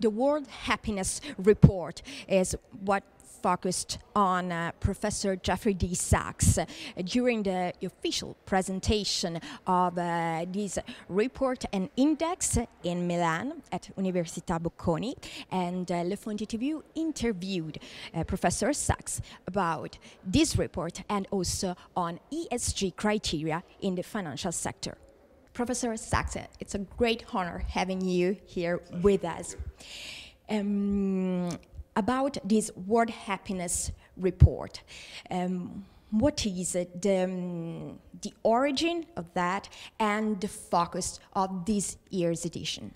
The World Happiness Report is what focused on Professor Jeffrey D. Sachs during the official presentation of this report and index in Milan at Università Bocconi, and Le Fonti TV interviewed Professor Sachs about this report and also on ESG criteria in the financial sector. Professor Sachs, it's a great honor having you here with us. About this World Happiness Report, what is the origin of that and the focus of this year's edition?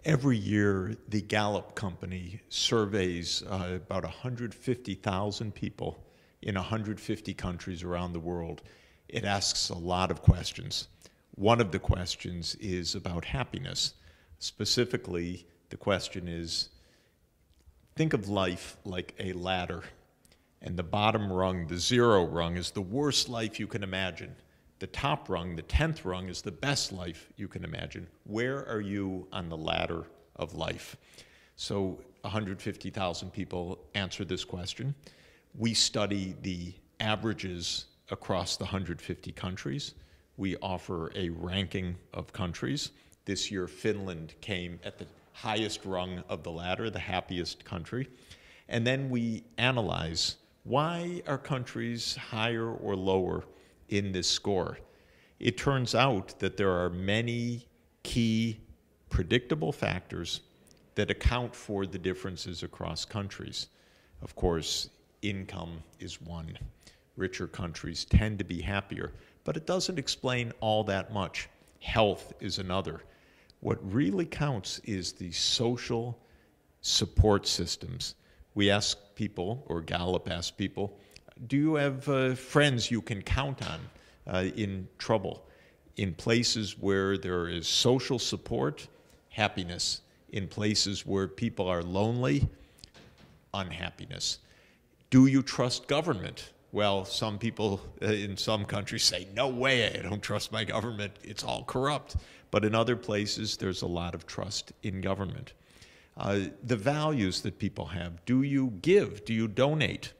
Every year, the Gallup company surveys about 150,000 people in 150 countries around the world. It asks a lot of questions. One of the questions is about happiness. Specifically, the question is, think of life like a ladder, and the bottom rung, the 0 rung, is the worst life you can imagine. The top rung, the 10th rung, is the best life you can imagine. Where are you on the ladder of life? So 150,000 people answer this question. We study the averages across the 150 countries. We offer a ranking of countries. This year, Finland came at the highest rung of the ladder, the happiest country. And then we analyze, why are countries higher or lower in this score? It turns out that there are many key predictable factors that account for the differences across countries. Of course, income is one. Richer countries tend to be happier, but it doesn't explain all that much. Health is another. What really counts is the social support systems. We ask people, or Gallup asks people, do you have friends you can count on in trouble? In places where there is social support, happiness. In places where people are lonely, unhappiness. Do you trust government? Well, some people in some countries say, no way, I don't trust my government, it's all corrupt. But in other places, there's a lot of trust in government. The values that people have, do you give, do you donate?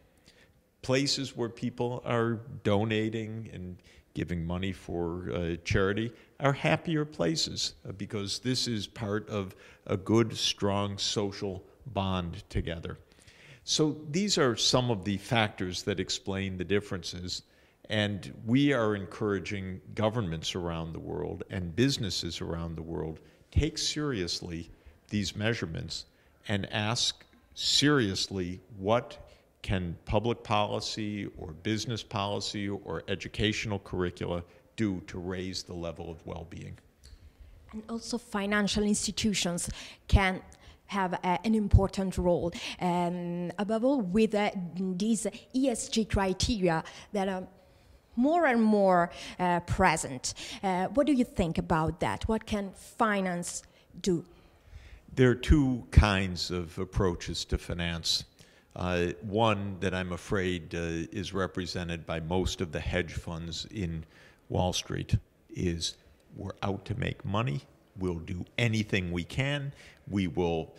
Places where people are donating and giving money for charity are happier places because this is part of a good, strong social bond together. So these are some of the factors that explain the differences, and we are encouraging governments around the world and businesses around the world take seriously these measurements and ask seriously what can public policy or business policy or educational curricula do to raise the level of well-being. And also financial institutions can have an important role, above all with these ESG criteria that are more and more present. What do you think about that? What can finance do? There are two kinds of approaches to finance. One that I'm afraid is represented by most of the hedge funds in Wall Street is we're out to make money. We'll do anything we can. We will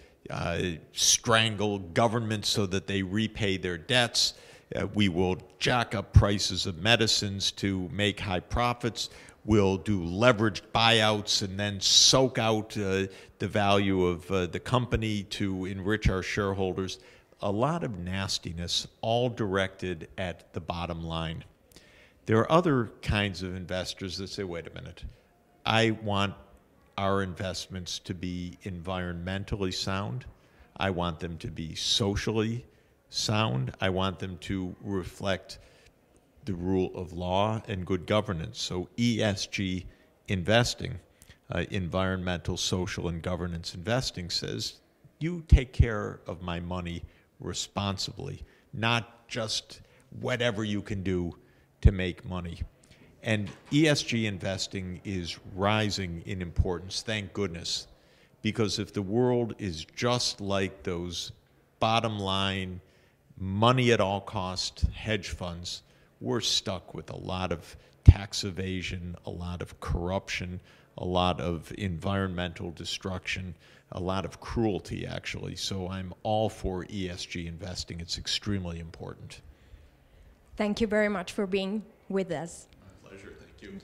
strangle governments so that they repay their debts. We will jack up prices of medicines to make high profits. We'll do leveraged buyouts and then soak out the value of the company to enrich our shareholders. A lot of nastiness, all directed at the bottom line. There are other kinds of investors that say, wait a minute, I want our investments to be environmentally sound. I want them to be socially sound. I want them to reflect the rule of law and good governance. So ESG investing, environmental, social, and governance investing says, you take care of my money responsibly, not just whatever you can do to make money. And ESG investing is rising in importance, thank goodness, because if the world is just like those bottom line, money at all cost hedge funds, we're stuck with a lot of tax evasion, a lot of corruption, a lot of environmental destruction, a lot of cruelty, actually. So I'm all for ESG investing. It's extremely important. Thank you very much for being with us. My pleasure. Thank you.